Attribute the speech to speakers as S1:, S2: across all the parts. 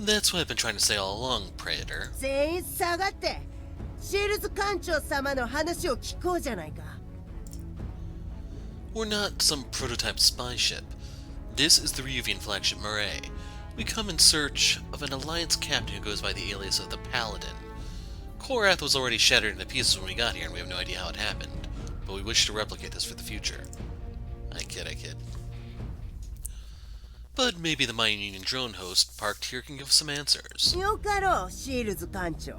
S1: That's what I've been trying to say all along, Praetor.
S2: 全員下がって、シールズ艦長様の話を聞こうじゃないか。
S1: We're not some prototype spy ship. This is the Ryuvian flagship Maray. We come in search of an Alliance captain who goes by the alias of the Paladin. Korath was already shattered into pieces when we got here, and we have no idea how it happened. But we wish to replicate this for the future. I kid. But maybe the Mayan Union drone host parked here can give us some answers.
S2: よかろう、シールズ艦長。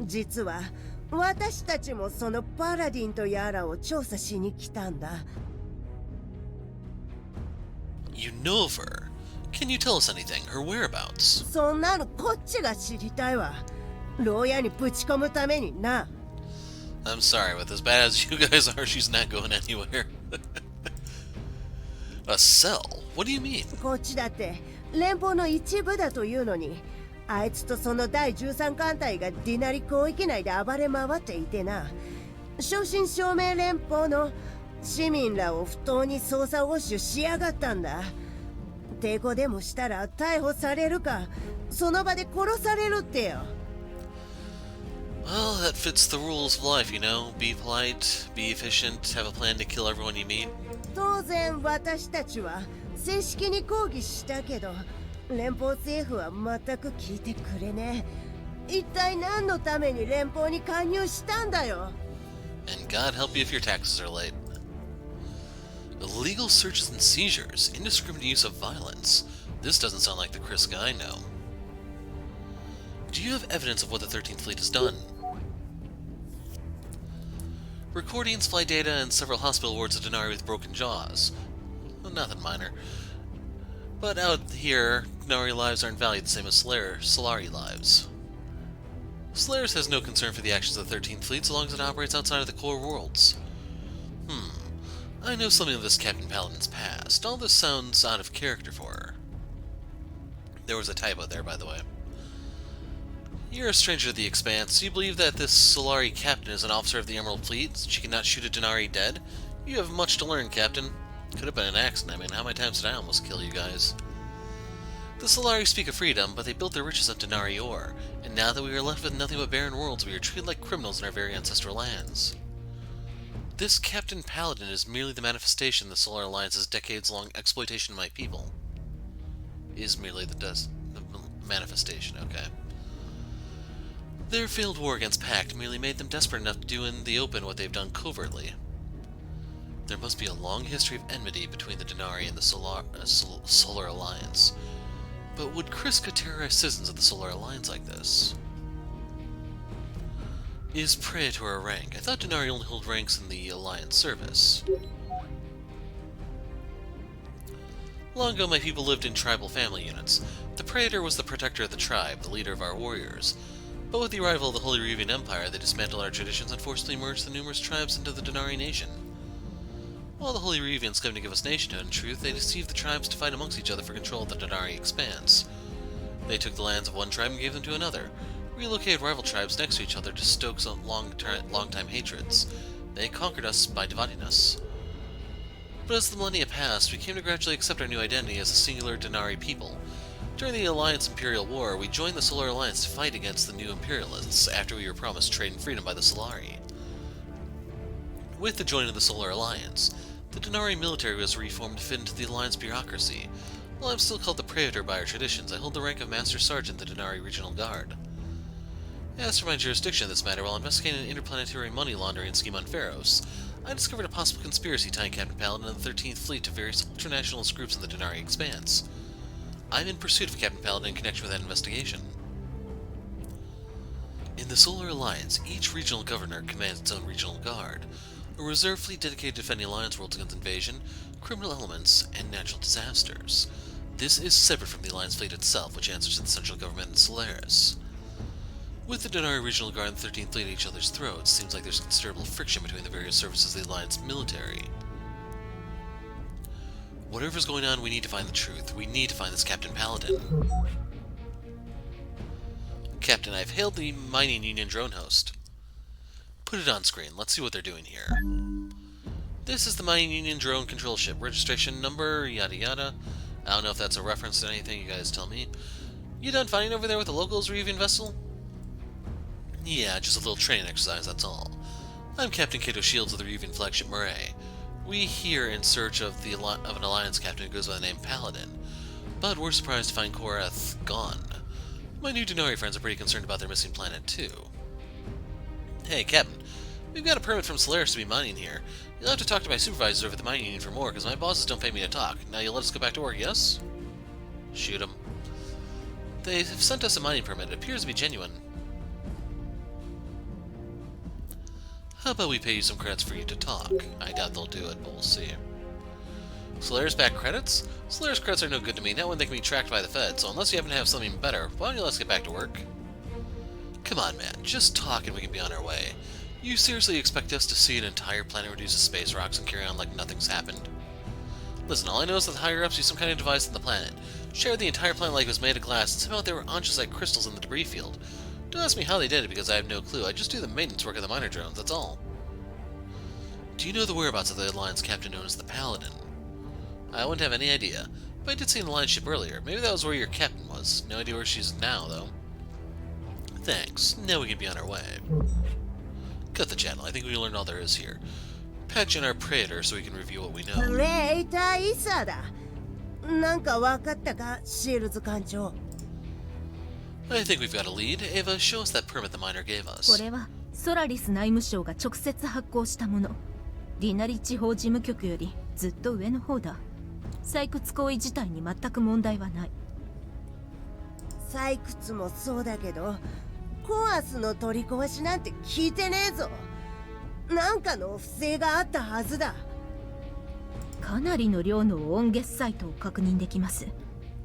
S2: 実は私たちもそのパラディンとやらを調査しに来たんだ。
S1: You know of her. Can you tell us anything? Her whereabouts?
S2: そんなのこっちが知りたいわ。牢屋にぶち込むためにな。
S1: I'm sorry, but as bad as you guys are, she's not going anywhere. A cell? What do you mean?
S2: こっちだって連邦の一部だというのに、あいつとその第13艦隊がディナリ広域内で暴れ回っていてな。正真正銘連邦の市民らを不当に捜査応酬しやがったんだ。抵抗でもしたら逮捕されるか、その場で殺されるってよ。
S1: Well, that fits the rules of life, you know. Be polite, be efficient, have a plan to kill everyone you meet.
S2: 当然私たちは正式に抗議したけど、連邦政府は全く聞いてくれねえ。一体何のために連邦に加入したんだよ。
S1: And God help you if your taxes are late. Illegal searches and seizures, indiscriminate use of violence. This doesn't sound like the Kriska I know. Do you have evidence of what the 13th Fleet has done? Recordings, flight data, and several hospital wards of Denari with broken jaws. Well, nothing minor. But out here, Denari lives aren't valued the same as Solari lives. Solaris has no concern for the actions of the 13th Fleet so long as it operates outside of the core worlds. I know something of this Captain Paladin's past. All this sounds out of character for her. There was a typo there, by the way. You're a stranger to the Expanse. You believe that this Solari captain is an officer of the Emerald Fleet? She cannot shoot a Denari dead? You have much to learn, Captain. Could have been an accident. I mean, how many times did I almost kill you guys? The Solari speak of freedom, but they built their riches on Denari ore, and now that we are left with nothing but barren worlds, we are treated like criminals in our very ancestral lands. This Captain Paladin is merely the manifestation of the Solar Alliance's decades-long exploitation of my people. Is merely the manifestation, okay. Their failed war against Pact merely made them desperate enough to do in the open what they've done covertly. There must be a long history of enmity between the Denari and the Solar Alliance. But would Kriska terrorize citizens of the Solar Alliance like this? Is Praetor a rank? I thought Denari only held ranks in the Alliance service. Long ago, my people lived in tribal family units. The Praetor was the protector of the tribe, the leader of our warriors. But with the arrival of the Holy Ryuvian Empire, they dismantled our traditions and forcibly merged the numerous tribes into the Denari nation. While the Holy Ryuvians claimed to give us nationhood, in truth, they deceived the tribes to fight amongst each other for control of the Denari Expanse. They took the lands of one tribe and gave them to another, relocated rival tribes next to each other to stoke some long-time hatreds. They conquered us by dividing us. But as the millennia passed, we came to gradually accept our new identity as a singular Denari people. During the Alliance Imperial War, we joined the Solar Alliance to fight against the new Imperialists after we were promised trade and freedom by the Solari. With the joining of the Solar Alliance, the Denari military was reformed to fit into the Alliance bureaucracy. While I'm still called the Praetor by our traditions, I hold the rank of Master Sergeant in the Denari Regional Guard. As for my jurisdiction in this matter, while investigating an interplanetary money laundering scheme on Pharos, I discovered a possible conspiracy tying Captain Paladin and the 13th Fleet to various ultranationalist groups in the Denari Expanse. I'm in pursuit of Captain Paladin in connection with that investigation. In the Solar Alliance, each regional governor commands its own regional guard, a reserve fleet dedicated to defending Alliance worlds against invasion, criminal elements, and natural disasters. This is separate from the Alliance fleet itself, which answers to the central government in Solaris. With the Denari Regional Guard and the 13th Fleet at each other's throats, it seems like there's considerable friction between the various services of the Alliance military. Whatever's going on, we need to find the truth. We need to find this Captain Paladin. Captain, I've hailed the Mining Union drone host. Put it on screen. Let's see what they're doing here. This is the Mining Union drone control ship. Registration number, yada yada. I don't know if that's a reference to anything, you guys tell me. You done fighting over there with the locals, Reavian vessel? Yeah, just a little training exercise, that's all. I'm Captain Kato Shields of the Reavian flagship Maray. We here in search of an Alliance captain who goes by the name Paladin, but we're surprised to find Korath gone. My new Denari friends are pretty concerned about their missing planet, too. Hey, Captain, we've got a permit from Solaris to be mining here. You'll have to talk to my supervisors over at the mining union for more, because my bosses don't pay me to talk. Now you'll let us go back to work, yes? Shoot 'em. They have sent us a mining permit. It appears to be genuine. How about we pay you some credits for you to talk? I doubt they'll do it, but we'll see. Solaris back credits? Solaris credits are no good to me, not when they can be tracked by the Fed, so unless you happen to have something better, why don't you let us get back to work? Come on, man, just talk and we can be on our way. You seriously expect us to see an entire planet reduced to space rocks and carry on like nothing's happened? Listen, all I know is that the higher-ups use some kind of device on the planet. Shared the entire planet like it was made of glass, and somehow there were anthracite crystals in the debris field. Don't ask me how they did it, because I have no clue. I just do the maintenance work of the miner drones, that's all. Do you know the whereabouts of the Alliance captain known as the Paladin? I wouldn't have any idea, but I did see an Alliance ship earlier. Maybe that was where your captain was. No idea where she's now, though. Thanks. Now we can be on our way. Cut the channel. I think we learned all there is here. Patch in our Praetor so we can review what we know.
S2: プレイターイサーだ。なんかわかったか、シールズ艦長。
S1: I think we've got a lead. Ava, show us that permit the miner gave us.
S3: これはソラリス内務省が直接発行したもの。ディナリ地方事務局よりずっと上の方だ。採掘行為自体に全く問題はない。
S2: 採掘もそうだけど、コアスの取り壊しなんて聞いてねえぞ。なんかの不正があったはずだ。
S3: かなりの量のオンゲスサイトを確認できます。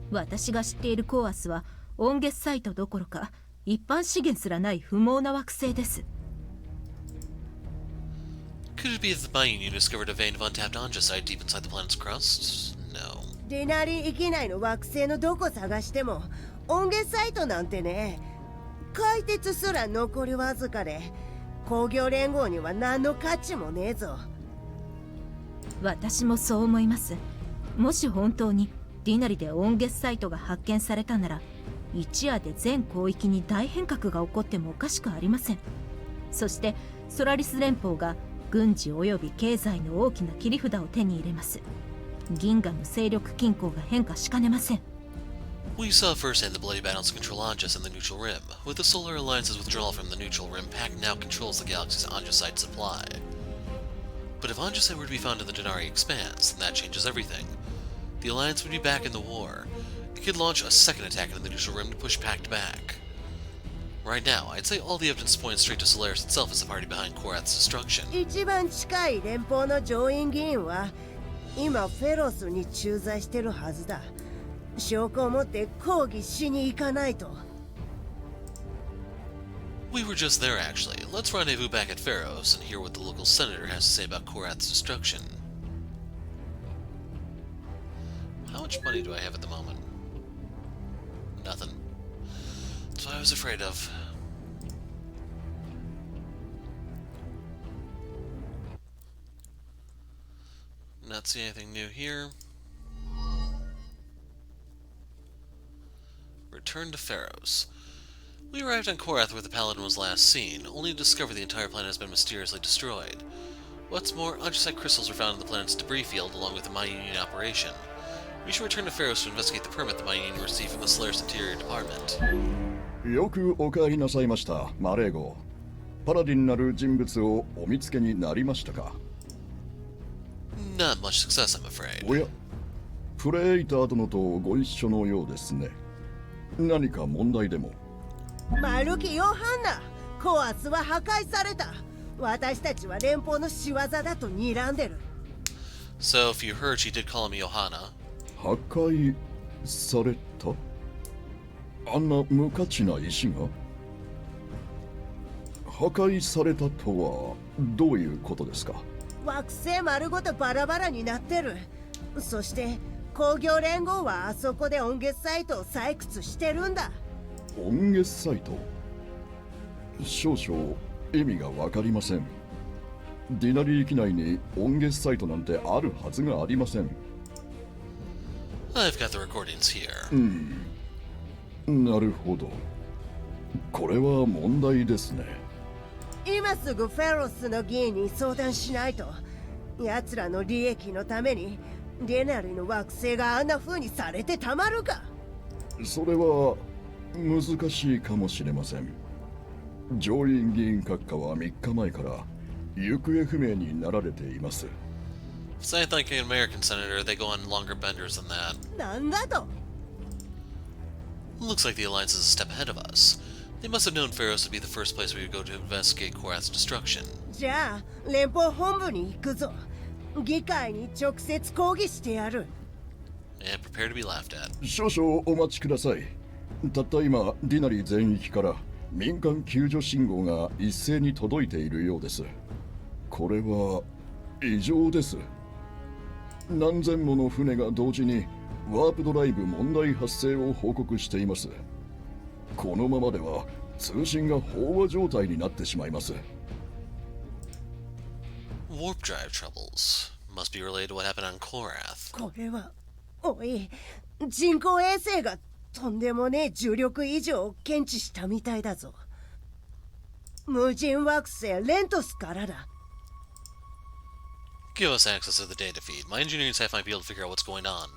S3: 私が知っているコアスはオンゲスサイトどころか一般資源すらない不毛な惑星です。
S1: Could it be that the mining unit discovered a vein of untapped andesite deep inside the planet's crust? No.
S2: デナリ域内の惑星のどこ探してもオンゲサイトなんてね、解鉄すら残りわずかで工業連合には何の価値もねえぞ。
S3: 私もそう思います。もし本当にディナリでオンゲスサイトが発見されたなら、一夜で全広域に大変革が起こってもおかしくありません。そしてソラリス連邦が軍事及び経済の大きな切り札を手に入れます。銀河の勢力均衡が変化しかねません。
S1: We saw firsthand the bloody battles to control Anjas in the Neutral Rim. With the Solar Alliance's withdrawal from the Neutral Rim, PAC now controls the galaxy's Anjasite supply. But if Anjasite were to be found in the Denari Expanse, then that changes everything. The Alliance would be back in the war. It could launch a second attack into the Neutral Rim to push PAC back. Right now, I'd say all the evidence points straight to Solaris itself as the party behind Korath's destruction.
S2: 一番近い連邦の上院議員は今フェロスに駐在してるはずだ。証拠を持って抗議しに行かないと。
S1: We were just there, actually. Let's rendezvous back at Pharos and hear what the local senator has to say about Korath's destruction. How much money do I have at the moment? Nothing. That's what I was afraid of. Not see anything new here. Return to Pharos. We arrived on Korath where the Paladin was last seen, only to discover the entire planet has been mysteriously destroyed. What's more, andesite crystals were found in the planet's debris field along with the mining union operation. We should return to Pharos to investigate the permit the mining union received from the Solaris Interior Department.
S4: よくお帰りなさいました、マレー号。パラディンなる人物をお見つけになりましたか？
S1: Not much success, I'm afraid.
S4: おや、プレイター殿とご一緒のようですね。何か問題でも？
S2: マルキ・ヨハンナ、コアスは破壊された。私たちは連邦の仕業だと睨んでる。
S1: So, if you heard, she did call me Johanna.
S4: 破壊された？あんな無価値な石が？破壊されたとはどういうことですか？
S2: 惑星丸ごとバラバラになってる。そして工業連合はあそこで温月サイトを採掘してるんだ。
S4: 温月サイト？少々意味がわかりません。ディナリー域内に温月サイトなんてあるはずがありません。
S1: I've got the recordings here.
S4: なるほど。これは問題ですね。
S2: 今すぐフェロスの議員に相談しないと。奴らの利益のためにデナリの惑星があんな風にされてたまるか。
S4: それは難しいかもしれません。上院議員閣下は3日前から行方不明になられています。
S1: So I think an American senator, they go on longer benders than that.
S2: なんだと。
S1: Looks like the Alliance is a step ahead of us. They must have known Pharos would be the first place we would go to investigate Korath's destruction.
S2: じゃあ連邦本部に行くぞ。議会に直接抗議してやる。
S1: And prepare to be laughed at.
S4: 少々お待ちください。たった今ディナリ全域から民間救助信号が一斉に届いているようです。これは異常です。何千もの船が同時にワープドライブ問題発生を報告しています。このままでは通信が飽和状態になってしまいます。
S1: Warp drive troubles. Must be related to what happened on Korath.
S2: これはおい、人工衛星がとんでもねえ重力異常を検知したみたいだぞ。無人惑星レントスからだ。
S1: Give us access to the data feed. My engineering staff might be able to figure out what's going on.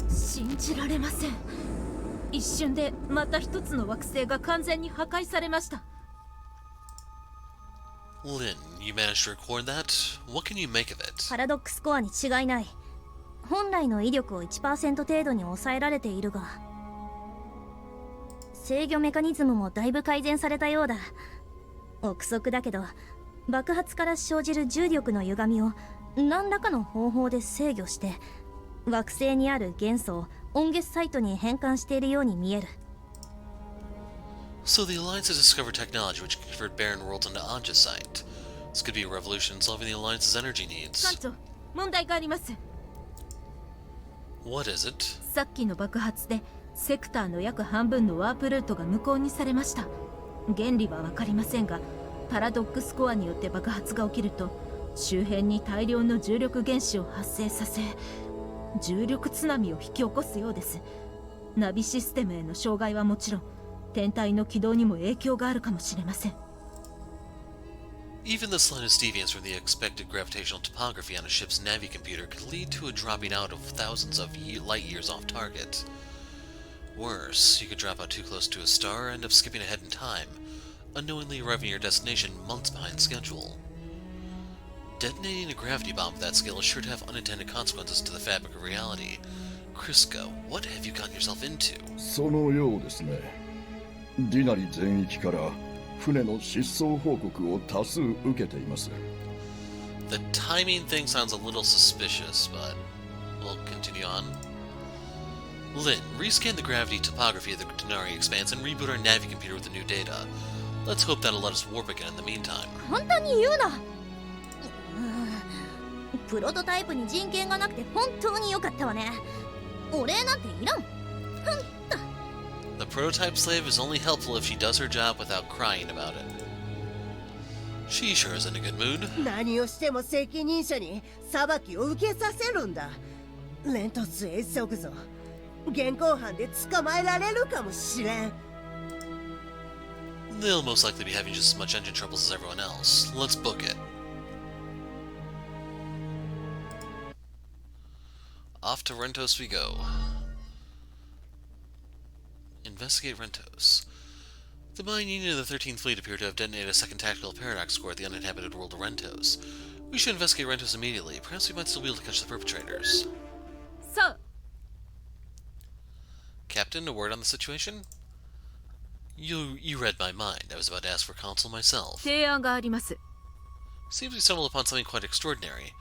S3: 信じられません。一瞬でまた一つの惑星が完全に破壊されました。
S1: Lynn, you managed to record that? What can you make of it?
S5: パラドックスコアに違いない。本来の威力を 1% 程度に抑えられているが、制御メカニズムもだいぶ改善されたようだ。憶測だけど、爆発から生じる重力の歪みを何らかの方法で制御して惑星にある元素を温月サイトに変換しているように見える。
S1: So the Alliance has discovered technology which can convert barren worlds into Andesite. This could be a revolution in solving the Alliance's energy
S3: 艦
S1: needs.
S3: 長、問題があります。
S1: What is it?
S3: さっきの爆発でセクターの約半分のワープルートが無効にされました。原理は分かりませんが、パラドックスコアによって爆発が起きると周辺に大量の重力原子を発生させ、重力津波を引き起こすようです。ナビシステムへの障害はもちろん、天体の軌道にも影響があるかもしれません。
S1: Even the slightest deviance from the expected gravitational topography on a ship's Navi computer could lead to a dropping out of thousands of light years off target. Worse, you could drop out too close to a star, end up skipping ahead in time, unknowingly arriving at your destination months behind schedule. Detonating a gravity bomb of that scale is sure to have unintended consequences to the fabric of reality. Kriska, what have you gotten yourself into?
S4: そのようですね。ディナリ全域から船の失踪報告を多数受けています。
S1: The timing thing sounds a little suspicious, but we'll continue on. Lynn, rescan the gravity topography of the Denari Expanse and reboot our Navi computer with the new data. Let's hope that'll let us warp again in the meantime.
S5: 簡単に言うな。プロトタイプに人権がなくて本当に良かったわね。お礼なんていらん。
S1: The prototype slave is only helpful if she does her job without crying about it. She sure is in a good mood.
S2: 何をしても責任者に裁きを受けさせるんだ。レントスへ急ぐぞ。現行犯で捕まえられるかもしれん。
S1: They'll most likely be having just as much engine troubles as everyone else. Let's book it. Off to Rentos we go. Investigate Rentos. The Mayan Union and the 13th Fleet appear to have detonated a second tactical paradox core at the uninhabited world of Rentos. We should investigate Rentos immediately. Perhaps we might still be able to catch the perpetrators.
S3: さあ、
S1: Captain, a word on the situation? You read my mind. I was about to ask for counsel myself.
S3: 提案があります。
S1: Seems we stumbled upon something quite extraordinary.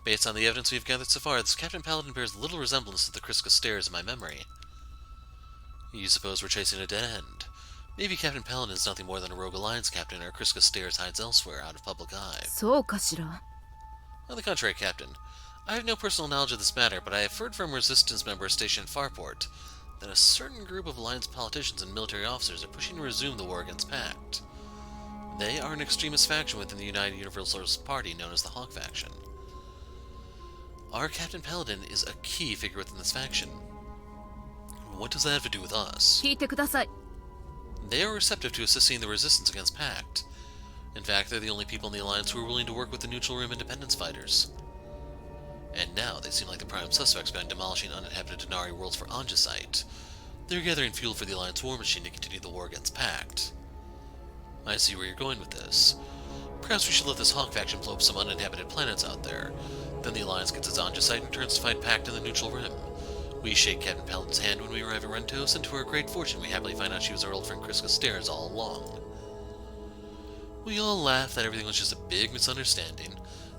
S1: Based on the evidence we've gathered so far, this Captain Paladin bears little resemblance to the Kriska stairs in my memory. You suppose we're chasing a dead end? Maybe Captain Paladin is nothing more than a rogue alliance captain, or Kriska stairs hides elsewhere out of public eye.
S3: そうかしら。
S1: On the contrary, Captain. I have no personal knowledge of this matter, but I have heard from resistance members stationed in Farport that a certain group of alliance politicians and military officers are pushing to resume the war against Pact. They are an extremist faction within the United Universalist Party known as the Honk faction. Our Captain Paladin is a key figure within this faction. What does that have to do with us?
S3: 聞いてください。
S1: They are receptive to assisting the resistance against Pact. In fact, they're the only people in the Alliance who are willing to work with the Neutral Rim independence fighters. And now they seem like the prime suspects behind demolishing uninhabited Denari worlds for Andesite. They're gathering fuel for the Alliance war machine to continue the war against Pact. I see where you're going with this. Perhaps we should let this Honk faction blow up some uninhabited planets out there. Then the Alliance gets its Andesite and turns to fight Pact in the Neutral Rim. We shake Captain Paladin's hand when we arrive at Rentos, and to our great fortune we happily find out she was our old friend Kriska Stairs all along. We all laugh that everything was just a big misunderstanding,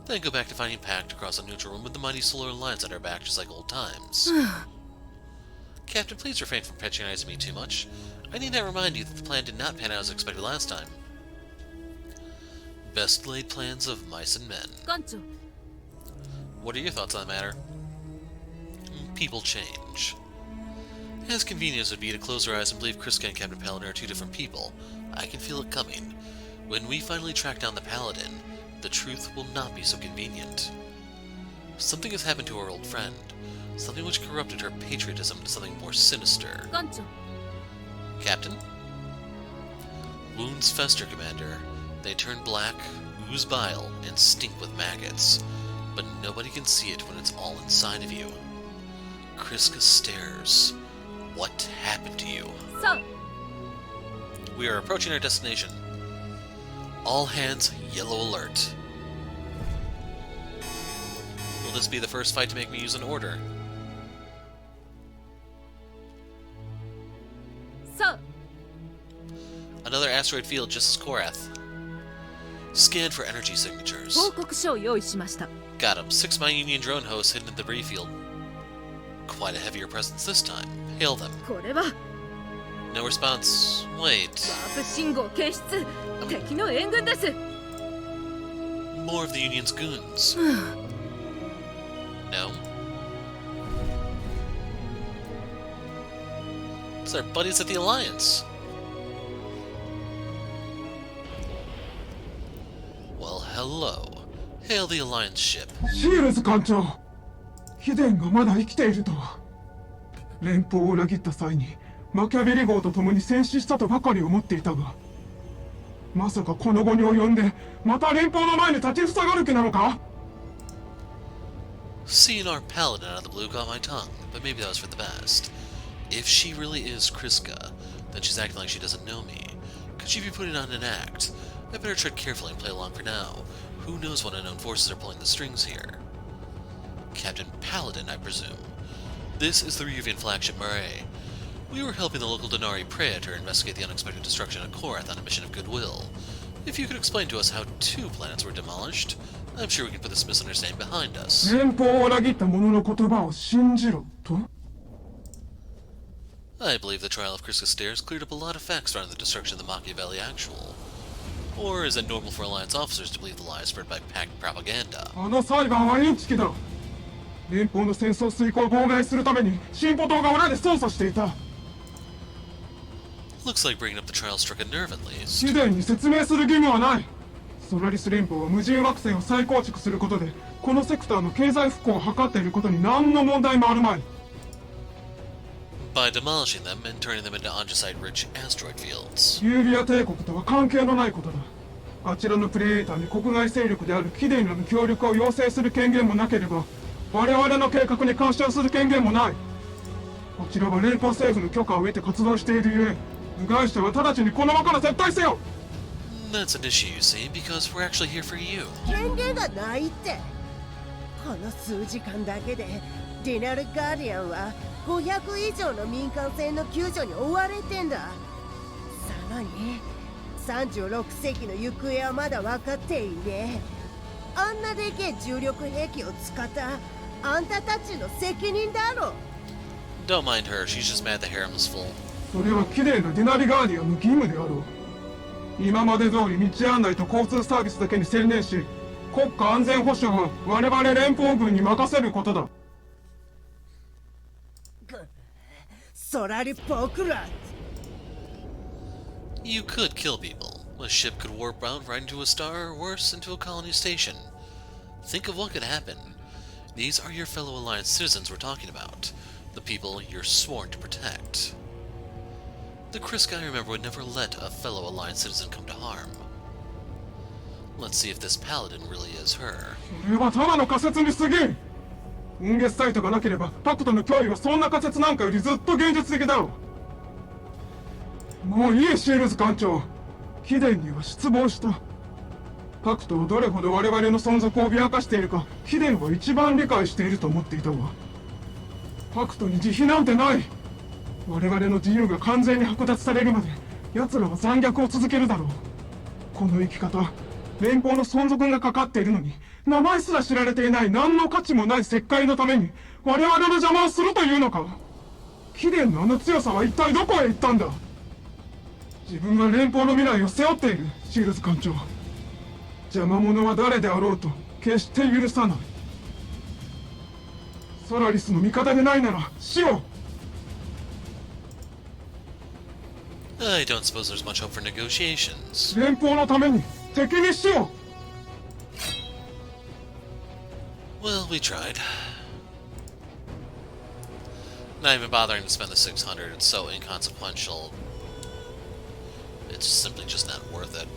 S1: then go back to fighting Pact across the Neutral Rim with the mighty Solar Alliance at our back just like old times. Captain, please refrain from patronizing me too much. I need not remind you that the plan did not pan out as expected last time. Best laid plans of mice and men.
S3: 艦長。
S1: What are your thoughts on the matter? People change. As convenient as it would be to close our eyes and believe Kriska and Captain Paladin are two different people, I can feel it coming. When we finally track down the Paladin, the truth will not be so convenient. Something has happened to our old friend. Something which corrupted her patriotism into something more sinister.
S3: 艦長。
S1: Captain? Wounds fester, Commander. They turn black, ooze bile, and stink with maggots. But nobody can see it when it's all inside of you. Kriska Stairs. What happened to you?
S3: さあ。
S1: We are approaching our destination. All hands, yellow alert. Will this be the first fight to make me use an order?
S3: さあ。
S1: Another asteroid field just as Korath. Scan for energy signatures.
S3: 報告書を用意しました。
S1: Got him. 6 My Union drone hosts hidden in the debris field. Quite a heavier presence this time. Hail them.
S3: これは
S1: No response. Wait.
S3: ワープ信号検出。敵の援軍です。
S1: More of the Union's goons. No? It's our buddies at the Alliance. Well, hello. Hail the Alliance ship.
S6: シールズ艦長、ヒデンがまだ生きているとは。連邦を裏切った際にマキャベリ号と共に戦死したとばかり思っていたが、まさかこの後に及んでまた連邦の前に立ちふさがる気なのか？
S1: Seeing our Paladin out of the blue got my tongue, but maybe that was for the best. If she really is Kriska, then she's acting like she doesn't know me. Could she be putting on an act? I better tread carefully and play along for now. Who knows what unknown forces are pulling the strings here? Captain Paladin, I presume. This is the Reunion flagship Maray. We were helping the local Denari Praetor investigate the unexpected destruction of Korath on a mission of goodwill. If you could explain to us how 2 planets were demolished, I'm sure we can put this misunderstanding behind us.
S6: 連邦を裏切った者の言葉を信じろと？
S1: I believe the trial of Kriska Stairs cleared up a lot of facts surrounding the destruction of the Machiavelli Actual. Or is it normal for Alliance officers to believe the lies spread by Pact propaganda?
S6: あの裁判はインチキだ。連邦の戦争遂行を妨害するために進歩党が裏で操作していた。
S1: Looks like bringing up the trial struck a nerve at least.
S6: ヒデンに説明する義務はない。ソラリス連邦は無人惑星を再構築することでこのセクターの経済復興を図っていることに何の問題もあるまい。
S1: By demolishing them and turning them into andesite-rich asteroid fields.
S6: ユーリア帝国とは関係のないことだ。あちらのプレイエーターに国外勢力であるキデンらの協力を要請する権限もなければ我々の計画に干渉する権限もない。こちらは連邦政府の許可を得て活動しているゆえ部外者は直ちにこの場から撤退せよ。
S1: That's an issue, you see, because we're actually here for you.
S2: 権限がないって。この数時間だけでディナルガーディアンは500以上の民間船の救助に追われてんだ。さらに36世紀の行方はまだ分かっていねえ。あんなでけえ重力兵器を使ったあんたたちの責任だろ。
S1: Don't mind her, she's just mad the harem is full.
S6: それは綺麗なディナリガーディアンの義務であろう。今まで通り道案内と交通サービスだけに専念し国家安全保障は我々連邦軍に任せることだ。
S2: ソラリポクラ。
S1: You could kill people. A ship could warp out right into a star, or worse, into a colony station. Think of what could happen. These are your fellow Alliance citizens we're talking about. The people you're sworn to protect. The Chris guy, remember, would never let a fellow Alliance citizen come to harm. Let's see if this Paladin really is her.
S6: それはただの仮説に過ぎん。雲月サイトがなければパクトの脅威はそんな仮説なんかよりずっと現実的だろう。もういいシールズ艦長。貴殿には失望した。パクトをどれほど我々の存続を脅かしているか貴殿は一番理解していると思っていたわ。パクトに慈悲なんてない。我々の自由が完全に剥奪されるまで奴らは残虐を続けるだろう。この生き方、連邦の存続がかかっているのに名前すら知られていない何の価値もない石灰のために我々の邪魔をするというのか。貴殿のあの強さは一体どこへ行ったんだ。自分は連邦の未来を背負っている、シールズ艦長。邪魔者は誰であろうと決して許さない。ソラリスの味方でないなら死を。
S1: I don't suppose there's much hope for negotiations.
S6: 連邦のために敵に死を。
S1: Well, we tried. Not even bothering to spend the 600, it's so inconsequential. It's simply just not worth it.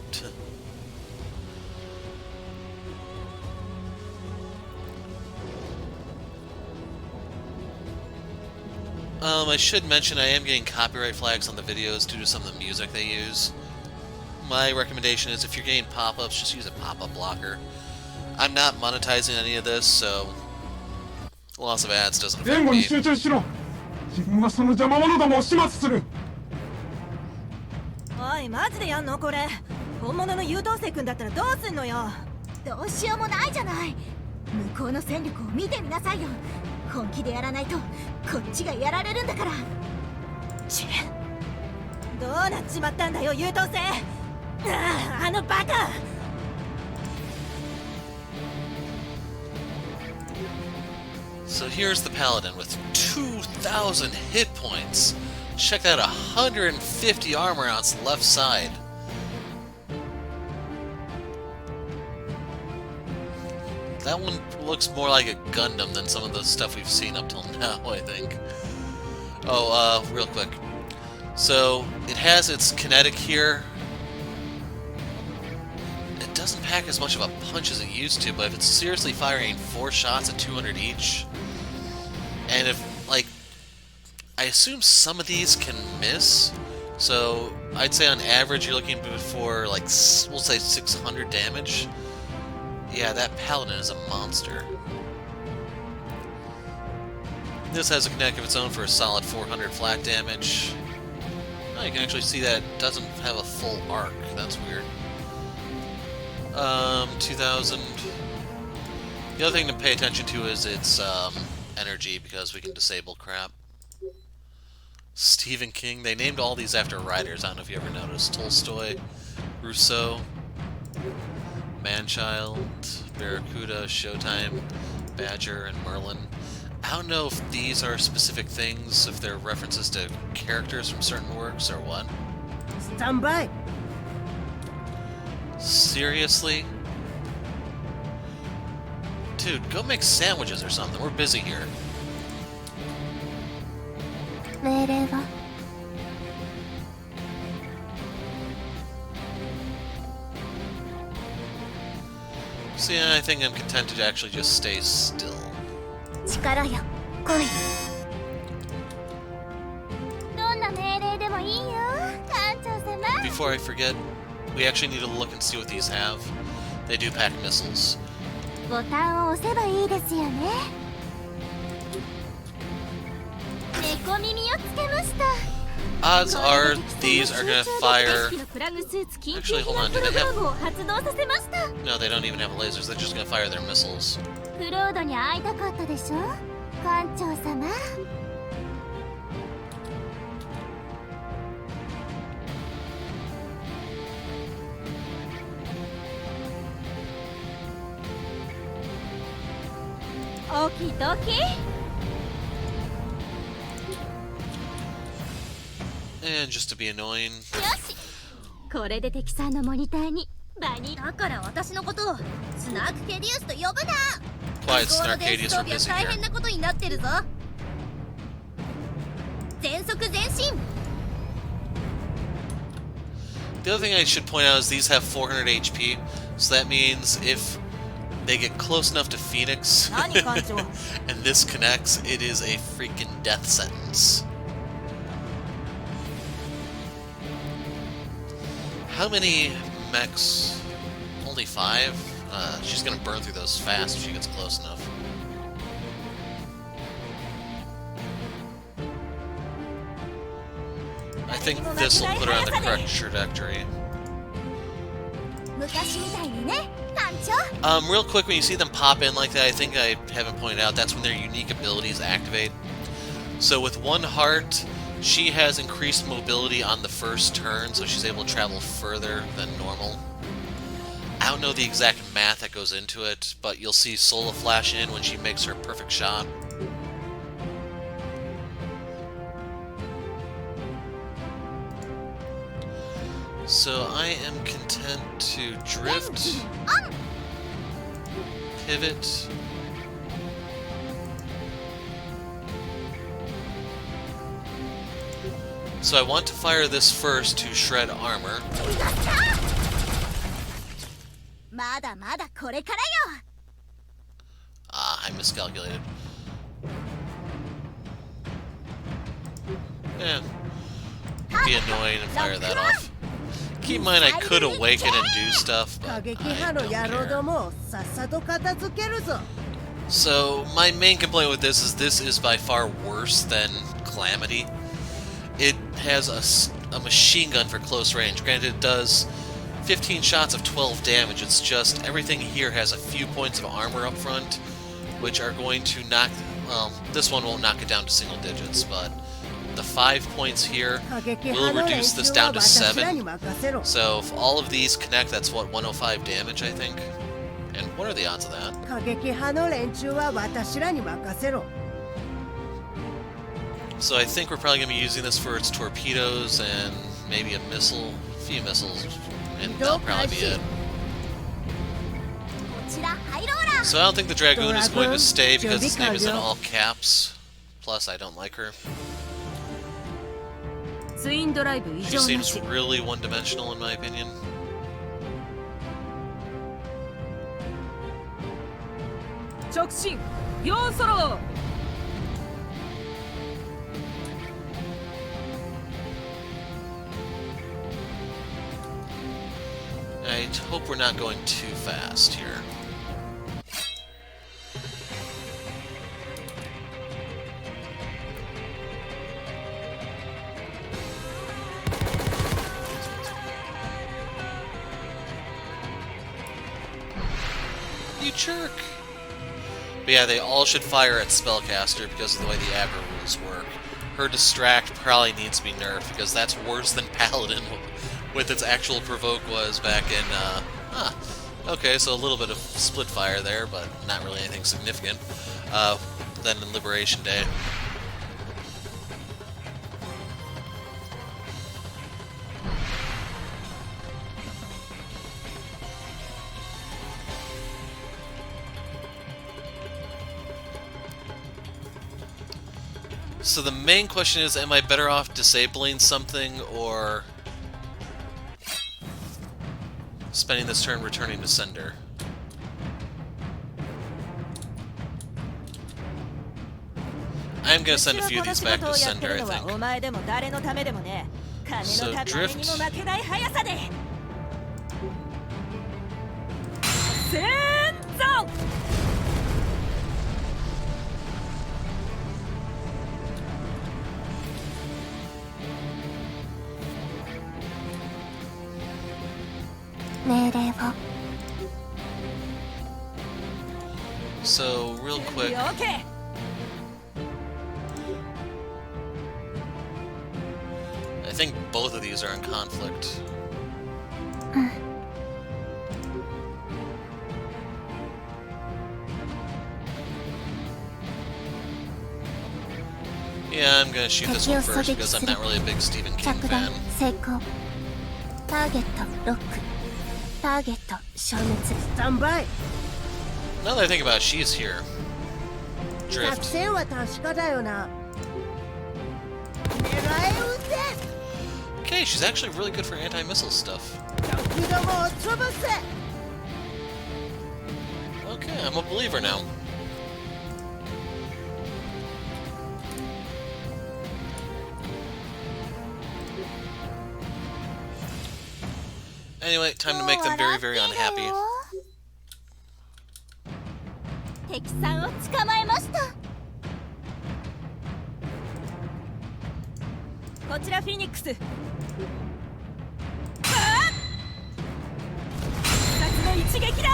S1: I should mention I am getting copyright flags on the videos due to some of the music they use. My recommendation is if you're getting pop-ups, just use a pop-up blocker. I'm not monetizing any of this, so loss of ads doesn't
S6: 言
S1: affect
S6: 語に
S1: me.
S6: 集中しろ。自分はその邪魔者どもを始末する。
S7: おい、マジでやんのこれ。本物の優等生君だったらどうすんのよ。
S3: どうしようもないじゃない。向こうの戦力を見てみなさいよ。本気でやらないとこっちがやられるんだから。チェ、
S7: どうなっちまったんだよ、優等生。ああ、あのバカ。
S1: So here's the Paladin with 2,000 hit points. Check out 150 armor on its left side. That one looks more like a Gundam than some of the stuff we've seen up till now, I think. Oh, real quick. So, it has its kinetic here. It doesn't pack as much of a punch as it used to, but if it's seriously firing 4 shots at 200 each, and if, like, I assume some of these can miss, so I'd say on average you're looking for, like, we'll say 600 damage. Yeah, that Paladin is a monster. This has a kinetic of its own for a solid 400 flat damage. Oh, you can actually see that it doesn't have a full arc. That's weird. 2,000. The other thing to pay attention to is its energy, because we can disable crap. Stephen King. They named all these after writers. I don't know if you ever noticed. Tolstoy, Rousseau, Manchild, Barracuda, Showtime, Badger, and Merlin. I don't know if these are specific things, if they're references to characters from certain works, or what.
S2: Stand by.
S1: Seriously? Dude, go make sandwiches or something. We're busy here.
S5: 命令は
S1: See, I think I'm content to actually just stay still.
S5: 力よ、来い。どんな命令でもいいよ、艦長様。
S1: Before I forget, we actually need to look and see what these have. They do pack missiles.
S5: ボタンを押せばいいですよね。猫耳をつけました。
S1: Odds are these are gonna fire. Actually, hold on. Do they have?
S5: 発動させました。
S1: No, they don't even have lasers. They're just gonna fire their missiles.
S5: クロードに会いたかったでしょ、艦長様。オキドキ。
S1: And just to be annoying.
S5: よし、これで敵さんのモニターにバニだから私のことをスナークケディウスと呼ぶな。
S1: Quiet
S5: ゴール
S1: Snark
S5: デン
S1: Arcadius
S5: 装
S1: were
S5: 備は
S1: busy
S5: 大
S1: here.
S5: 変なことになってるぞ。全速前進。
S1: The other thing I should point out is these have 400 HP, so that means if they get close enough to Phoenix
S7: 何艦長
S1: and this connects, it is a freaking death sentence. How many mechs? Only 5? She's gonna burn through those fast if she gets close enough. I think this will put her on the correct trajectory.
S5: 昔みたいにね、艦長。
S1: Real quick, when you see them pop in like that, I think I haven't pointed out, that's when their unique abilities activate. So with one heart, she has increased mobility on the first turn, so she's able to travel further than normal. I don't know the exact math that goes into it, but you'll see Sola flash in when she makes her perfect shot. So I am content to drift, pivot, so I want to fire this first to shred armor.
S5: まだまだこれからよ。
S1: Ah, I miscalculated. Yeah. Be annoying and fire that off. Keep in mind I could awaken and do stuff,
S2: 過
S1: but
S2: 激
S1: I
S2: 派の
S1: don't
S2: 野郎
S1: care.
S2: どもをさっさと片付けるぞ。
S1: So, my main complaint with this is by far worse than Calamity. It has a machine gun for close range. Granted, it does 15 shots of 12 damage. It's just everything here has a few points of armor up front, which are going to knock... Well, this one won't knock it down to single digits, but the 5 points here
S2: 過激
S1: will
S2: 派の連
S1: reduce
S2: 中
S1: this
S2: は
S1: down to
S2: 私らに
S1: 7.
S2: 任せろ。
S1: So, if all of these connect, that's what, 105 damage, I think? And what are the odds of that?
S2: 過激派の連中は私らに任せろ。
S1: So I think we're probably going to be using this for its torpedoes and maybe a missile, a few missiles, and that'll probably be it.
S5: こちらハイローラー。
S1: So I don't think the Dragoon is going to
S2: Dragoon,
S1: stay because his name is in
S2: Dragoon.
S1: all caps. Plus, I don't like her.
S3: ツインドライブ異
S1: She
S3: 常な
S1: seems
S3: し。
S1: really one-dimensional in my opinion.
S3: 直進4ソロ
S1: I hope we're not going too fast here. You jerk! But yeah, they all should fire at Spellcaster because of the way the aggro rules work. Her Distract probably needs to be nerfed because that's worse than Paladin with its actual provoke was back in, okay, so a little bit of split fire there, but not really anything significant, than in Liberation Day. So the main question is, am I better off disabling something or spending this turn returning to sender? I'm gonna send a few of these back to sender, I think.
S7: お前でも誰のためでもね。金の
S1: So
S7: 高値にも負けない速さで。戦争。
S5: 命令を。
S1: So, real quick,
S7: オッケー。
S1: I think both of these are in conflict. Yeah, I'm gonna shoot this one first because I'm not really a big Stephen King
S5: 着弾
S1: fan.
S5: 成功。ターゲットロック。ターゲット消滅。
S2: スタンバイ。
S1: Now that I think about it, she's here.
S2: 作
S1: Drift.
S2: 戦は確かだよな。狙い撃て。
S1: Okay, she's actually really good for anti-missile stuff.
S2: 敵どもを潰せ。
S1: Okay, I'm a believer now. Anyway, time to make them very, very unhappy.
S7: 敵さんを捕まえました。こちらフィニックス。2つの一撃だ。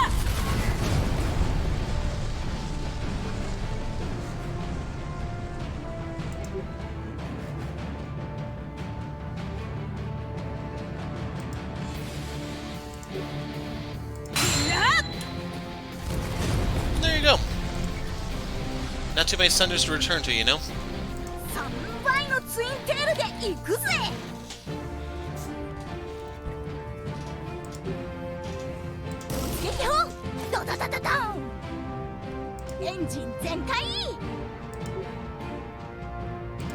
S1: There you go. Not too many Thunders to return to, you know?
S7: 3倍のツインテールで行くぜ。撃砲ドドドドドン。エンジン全開。フ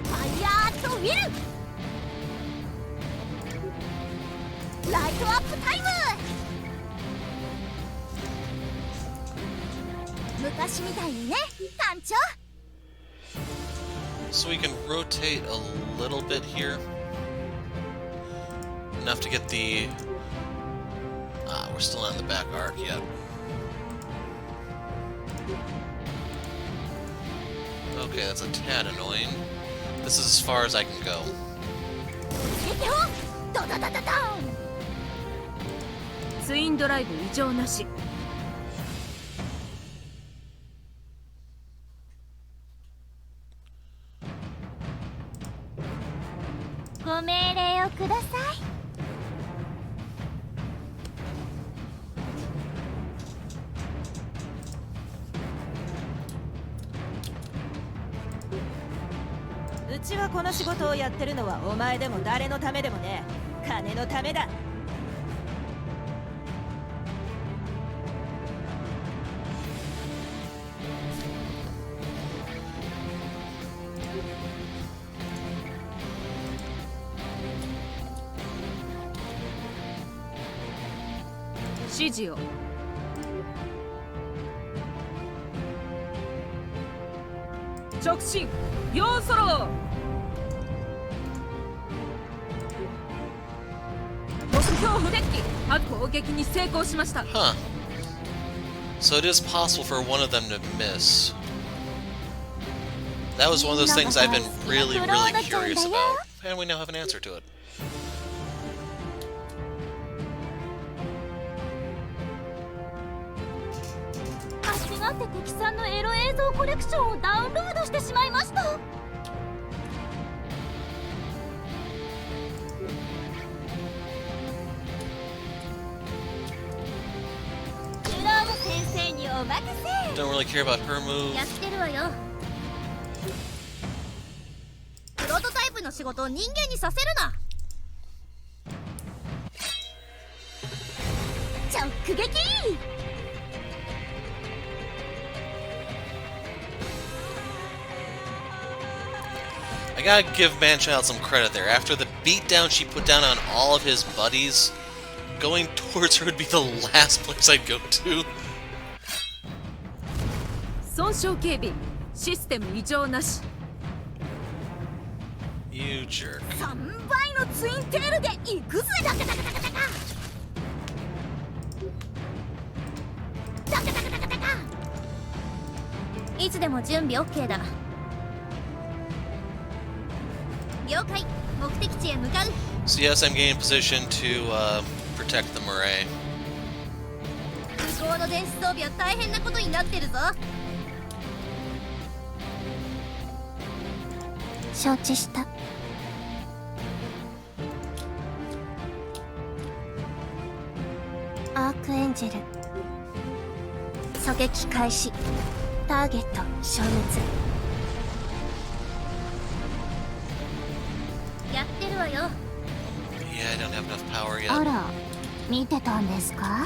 S7: ァイヤーとウィル。ライトアップタイム。昔みたいにね、艦長。
S1: So we can rotate a little bit here. Enough to get the... we're still not in the back arc yet. Okay, that's a tad annoying. This is as far as I can go.
S7: 撃砲ドドドドドン。
S3: ツインドライブ異常なし。
S7: ご命令をください。うちがこの仕事をやってるのはお前でも誰のためでもねえ。金のためだ。
S3: 指示を。直進要ソロ。目標不デッキ攻撃に成功しました。
S1: Huh. So it is possible for one of them to miss. That was one of those things I've been really, really curious about. And we now have an answer to it.
S7: 間違って敵さんのエロ映像コレクションをダウンロードしてしまいました。クローム先生にお任せ。
S1: Don't really care about her move.
S7: やってるわよ。プロトタイプの仕事を人間にさせるな。直撃。
S1: I gotta give Manchild some credit there. After the beatdown she put down on all of his buddies, going towards her would be the last place I'd go to.
S3: 損傷警備システム異常なし。
S1: You jerk.
S7: 3倍のツインテールで行くぜ。ダカダカダカダカダカダカダカダカ。いつでも準備 OK だ。了解。目的地へ向かう。
S1: So yes, I'm getting in position to protect the Maray.
S7: 向こうの電子装備は大変なことになってるぞ。承知した。アークエンジェル狙撃開始。ターゲット消滅。やってるわよ。
S1: Yeah, I don't have enough power
S7: あ
S1: yet.
S7: ら、見てたんですか？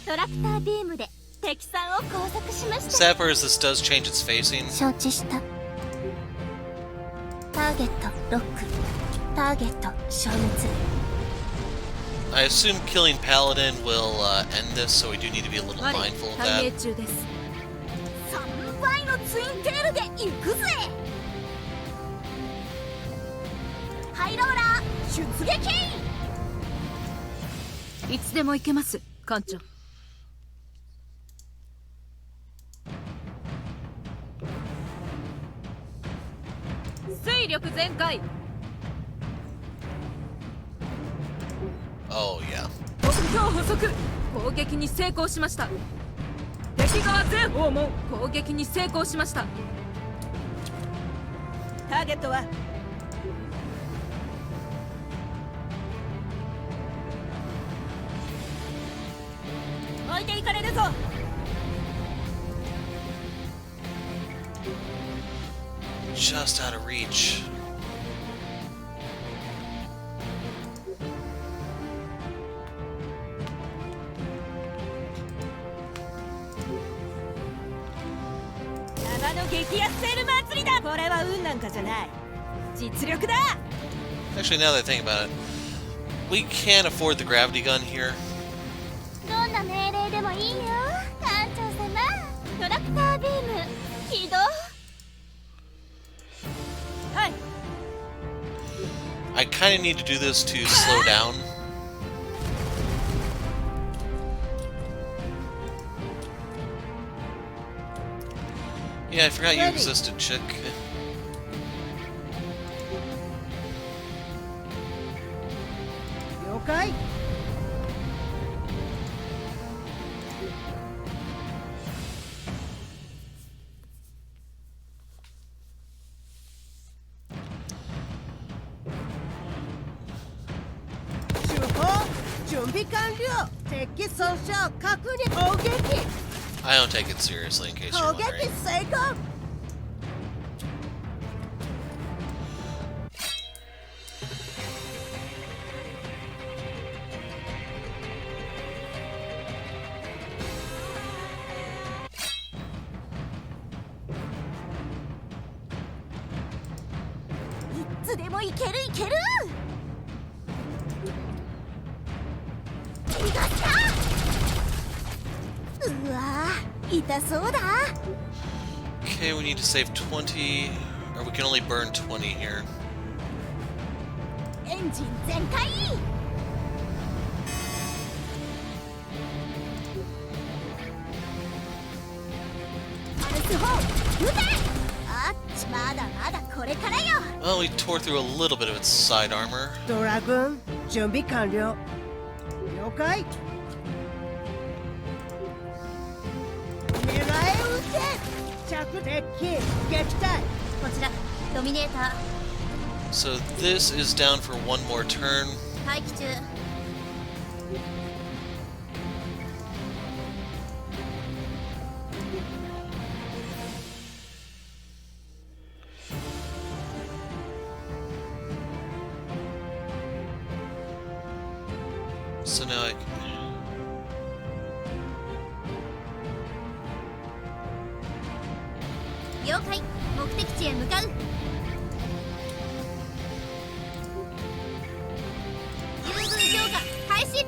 S7: トラクタービームで敵さんを拘束しました。
S1: Sappers, this does change its facing.
S7: 承知した。ターゲットロック、ターゲット消滅。
S1: I assume killing Paladin will end this, so we do need to be a little
S3: マリ
S1: mindful of
S3: 対
S1: that.
S3: 命中です。
S7: 3倍のツインテールで行くぜ。ハイローラー出撃。
S3: いつでも行けます艦長。水力全開。
S1: Oh, yeah.
S3: 目標捕捉。攻撃に成功しました。敵側全訪問。攻撃に成功しました。
S2: ターゲットは置いていかれるぞ。
S1: Just out of reach.
S2: 山の激アツセール祭りだ。これは運なんかじゃない。実力だ。
S1: Actually, now that I think about it, we can't afford the gravity gun here.
S7: どんな命令でもいいよ、艦長様。トラクタービーム起動。
S2: はい。
S1: I kind of need to do this to slow down. Yeah, I forgot you
S2: Ready.
S1: existed, chick.
S2: 了解。 出砲準備完了。敵損傷確認。砲撃
S1: I don't take it seriously, in case you're
S2: 砲撃
S1: wondering.
S2: 成功。
S7: いつでもいけるいける。気がした。うわー、痛そうだ。
S1: Okay, we need to save 20, or we can only burn 20 here.
S7: エンジン全開。パルス砲撃て。あっち、まだまだこれからよ。
S1: Well, we tore through a little bit of its side armor.
S2: ドラグン準備完了。了解。狙え撃て。着敵撃退。
S7: こちらドミネータ
S1: So this is down for one more turn.
S7: ー待機中。
S1: So now I...
S7: 了解、目的地へ向かう。優遇強化開始。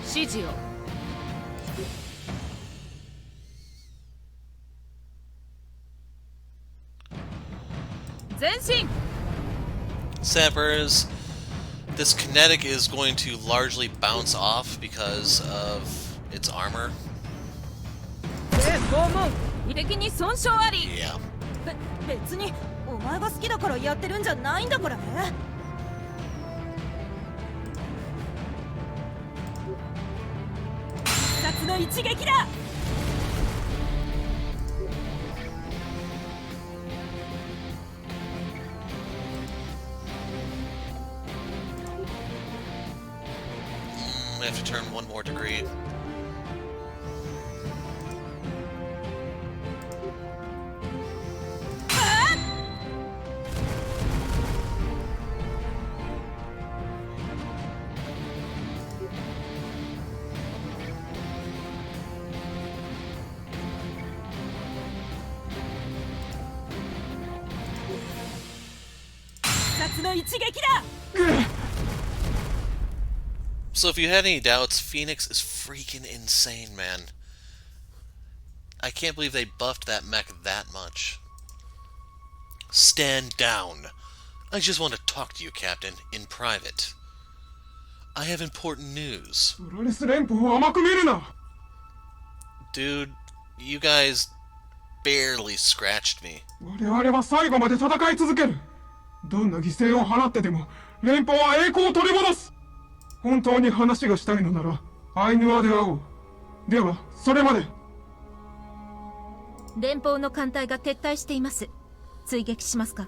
S3: 指示を。前進。
S1: Sappers, this kinetic is going to largely bounce off because of its armor.
S3: 全訪問。敵に損傷あり。
S1: Yeah.
S2: 別にお前が好きだからやってるんじゃないんだからね。必殺の一撃だ。
S1: I have to turn one more degree.
S3: 発の一撃だ。
S1: So if you had any doubts, Phoenix is freaking insane, man. I can't believe they buffed that mech that much. Stand down. I just want to talk to you, Captain, in private. I have important news.
S6: プロレス連邦を甘く見るな。
S1: Dude, you guys barely scratched me.
S6: 我々は最後まで戦い続ける。どんな犠牲を払ってでも連邦は栄光を取り戻す。本当に話がしたいのならアイヌアで会おう。ではそれまで。
S3: 連邦の艦隊が撤退しています。追撃しますか？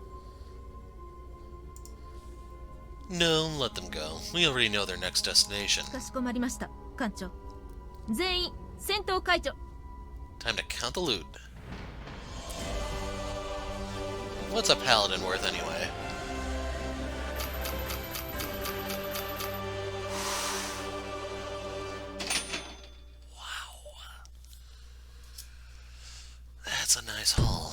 S1: No, let them go. We already know their next destination.
S3: かしこまりました、艦長。全員戦闘解除。
S1: Time to count the loot. What's a Paladin worth anyway? Wow. That's a nice haul.